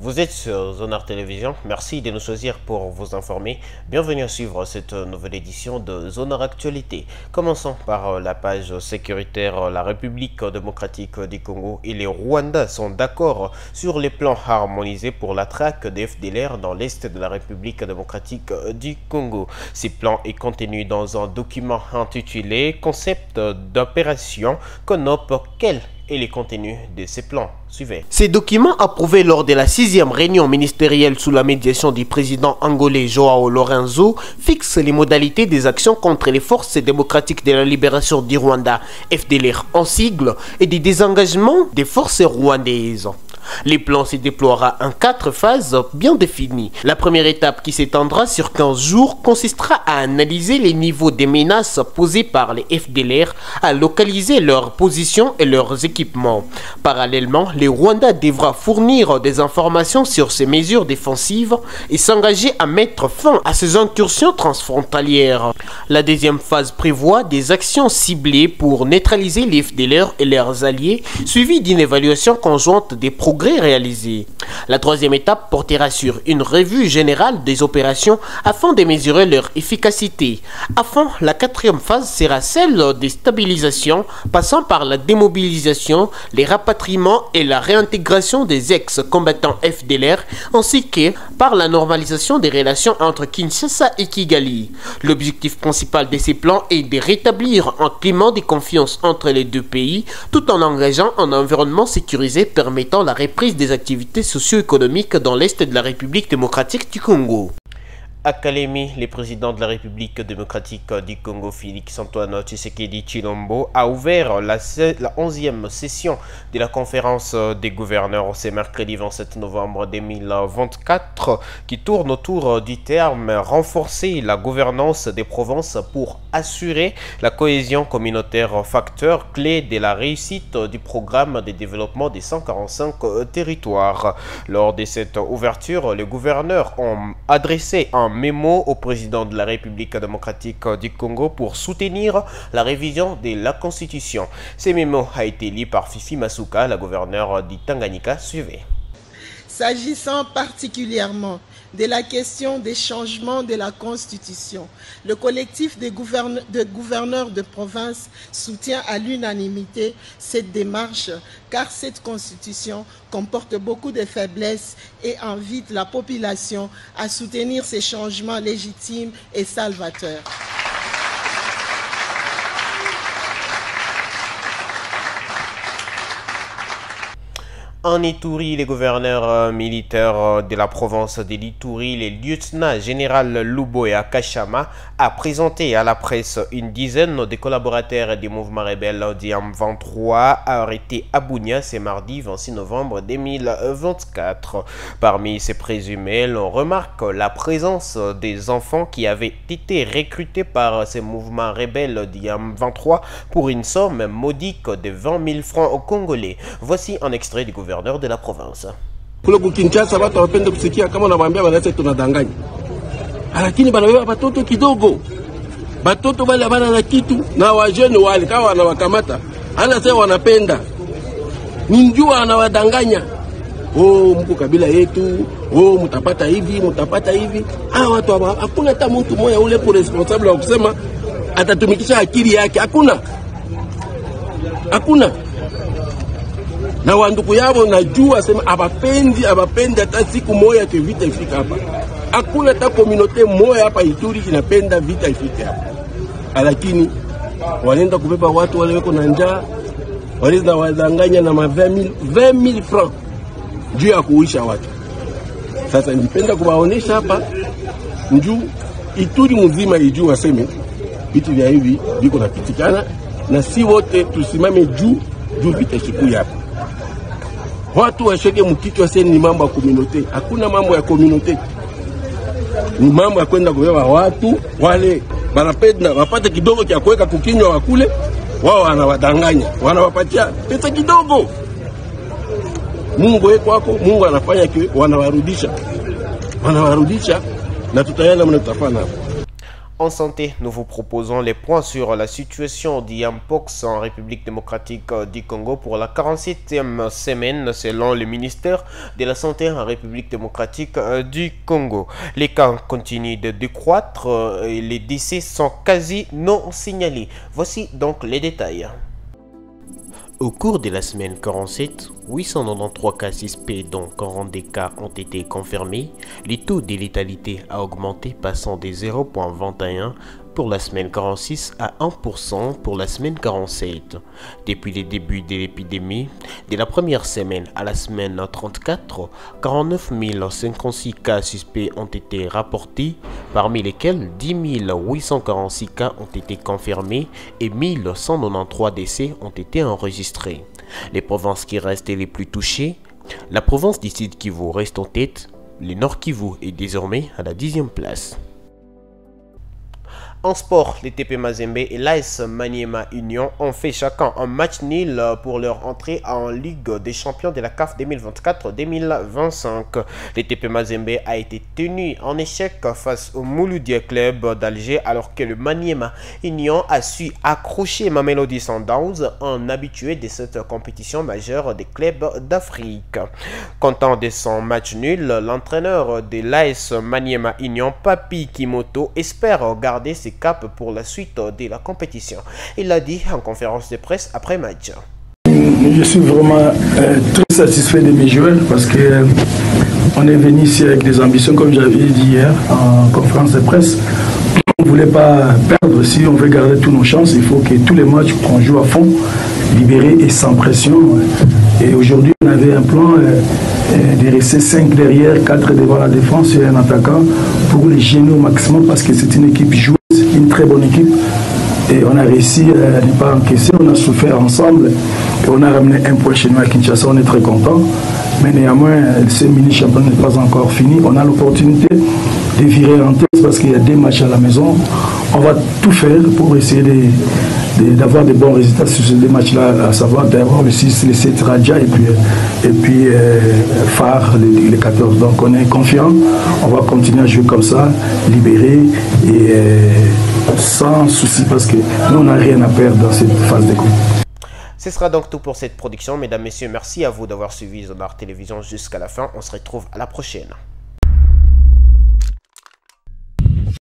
Vous êtes sur Zonard Télévision, merci de nous choisir pour vous informer. Bienvenue à suivre cette nouvelle édition de Zonard Actualité. Commençons par la page sécuritaire. La République démocratique du Congo et les Rwandais sont d'accord sur les plans harmonisés pour la traque des FDLR dans l'est de la République démocratique du Congo. Ces plans est contenu dans un document intitulé « Concept d'opération CONOP ». Quel et les contenus de ces plans. Suivez. Ces documents approuvés lors de la 6e réunion ministérielle sous la médiation du président angolais Joao Lorenzo fixent les modalités des actions contre les forces démocratiques de la libération du Rwanda, FDLR en sigle, et du désengagement des forces rwandaises. Les plans se déploieront en 4 phases bien définies. La première étape, qui s'étendra sur 15 jours, consistera à analyser les niveaux des menaces posées par les FDLR, à localiser leurs positions et leurs équipements. Parallèlement, les Rwandais devront fournir des informations sur ces mesures défensives et s'engager à mettre fin à ces incursions transfrontalières. La deuxième phase prévoit des actions ciblées pour neutraliser les FDLR et leurs alliés, suivies d'une évaluation conjointe des progrès réalisés. La troisième étape portera sur une revue générale des opérations afin de mesurer leur efficacité. Enfin, la quatrième phase sera celle des stabilisations, passant par la démobilisation, les rapatriements et la réintégration des ex-combattants FDLR, ainsi que par la normalisation des relations entre Kinshasa et Kigali. L'objectif principal de ces plans est de rétablir un climat de confiance entre les deux pays, tout en engageant un environnement sécurisé permettant la reprise des activités socio-économiques dans l'est de la République démocratique du Congo. À Kalemi, le président de la République démocratique du Congo, Félix-Antoine Tshisekedi Tshilombo, a ouvert la 11e session de la conférence des gouverneurs ce mercredi 27 novembre 2024, qui tourne autour du terme « renforcer la gouvernance des provinces pour assurer la cohésion communautaire, facteur clé de la réussite du programme de développement des 145 territoires ». Lors de cette ouverture, les gouverneurs ont adressé un mémo au président de la République démocratique du Congo pour soutenir la révision de la Constitution. Ce mémo a été lu par Fifi Masuka, la gouverneure du Tanganyika. Suivez. S'agissant particulièrement de la question des changements de la Constitution, le collectif des gouverneurs de province soutient à l'unanimité cette démarche car cette Constitution comporte beaucoup de faiblesses et invite la population à soutenir ces changements légitimes et salvateurs. En Ituri, les gouverneurs militaires de la province de l'Ituri, le lieutenant général Luboya Kachama, a présenté à la presse une dizaine de collaborateurs du mouvement rebelle du M23 arrêtés à Bunia ce mardi 26 novembre 2024. Parmi ces présumés, l'on remarque la présence des enfants qui avaient été recrutés par ces mouvements rebelles du M23 pour une somme modique de 20 000 francs congolais. Voici un extrait du gouverneur de la province. Kule Kinshasa watu wapende kusikia kama unawaambia wanaweza tunadanganya. Lakini banawewa batoto kidogo. Batoto wale bana na kitu na wajene wale kama wanawakamata. Anasema wanapenda. Ninjua anawadanganya. Oh, mko kabila yetu. Oh, mtapata hivi, mtapata hivi. Watu hakuna hata mtu mmoja ule ku responsible wa kusema atatumikisha akili yake. Hakuna. Na wanduku yao najua sema abapendi hata siku moja ke vita ifika hapa. Hakuna hata community moja hapa Ituri inapenda vita ifike hapa. Lakini wanaenda kubeba watu wale wako na njaa, waliza wadanganya na 20,000 francs juu ya kuisha watu. Sasa nipenda kuwaonesha hapa njoo Ituri mzima ijue waseme vitu vya hivi viko napitikana na si wote tusimame juu vita siku hapa. Watu washege mkichwa sasa ni mambo ya community. Hakuna mambo ya community. Ni mambo ya kwenda kubeba watu wale banapenda wapate kidogo cha kuweka kukinywa wakule, wao wanawadanganya, wanawapatia pesa kidogo. Mungu yeye kwako, Mungu anafanya wanawarudisha na tutaenda mna tutafanya hapo. En santé, nous vous proposons les points sur la situation d'Yampox en République démocratique du Congo pour la 47e semaine selon le ministère de la Santé en République démocratique du Congo. Les cas continuent de décroître et les décès sont quasi non signalés. Voici donc les détails. Au cours de la semaine 47, 893 cas suspects dont 42 cas ont été confirmés. Le taux de létalité a augmenté passant de 0,21 pour la semaine 46 à 1% pour la semaine 47. Depuis le début de l'épidémie, de la première semaine à la semaine 34, 49 056 cas suspects ont été rapportés, parmi lesquels 10 846 cas ont été confirmés et 1193 décès ont été enregistrés. Les provinces qui restent les plus touchées, la province du Sud Kivu reste en tête, le Nord Kivu est désormais à la 10e place. En sport, les TP Mazembe et l'AS Maniema Union ont fait chacun un match nul pour leur entrée en Ligue des champions de la CAF 2024-2025. Le TP Mazembe a été tenu en échec face au Mouloudia Club d'Alger alors que le Maniema Union a su accrocher Mamelodi Sundowns, un habitué de cette compétition majeure des clubs d'Afrique. Content de son match nul, l'entraîneur de l'AS Maniema Union, Papi Kimoto, espère garder ses cap pour la suite de la compétition. Il l'a dit en conférence de presse après match. Je suis vraiment très satisfait de mes joueurs parce que on est venu ici avec des ambitions, comme j'avais dit hier en conférence de presse. On ne voulait pas perdre. Si on veut garder toutes nos chances, il faut que tous les matchs qu'on joue à fond, libérés et sans pression. Et aujourd'hui, on avait un plan de rester 5 derrière, 4 devant la défense et un attaquant pour les gêner au maximum parce que c'est une équipe joueuse, une très bonne équipe. Et on a réussi à ne pas encaisser, on a souffert ensemble et on a ramené un point chez nous à Kinshasa, on est très content. Mais néanmoins, ce mini-championnat n'est pas encore fini. On a l'opportunité de virer en tête parce qu'il y a des matchs à la maison. On va tout faire pour essayer d'avoir des bons résultats sur ces deux matchs-là, à savoir d'avoir aussi les 7 Raja et puis Phare, les 14. Donc on est confiant, on va continuer à jouer comme ça, libéré et sans souci parce que nous on n'a rien à perdre dans cette phase de groupe. Ce sera donc tout pour cette production. Mesdames, Messieurs, merci à vous d'avoir suivi Zonard Télévision jusqu'à la fin. On se retrouve à la prochaine.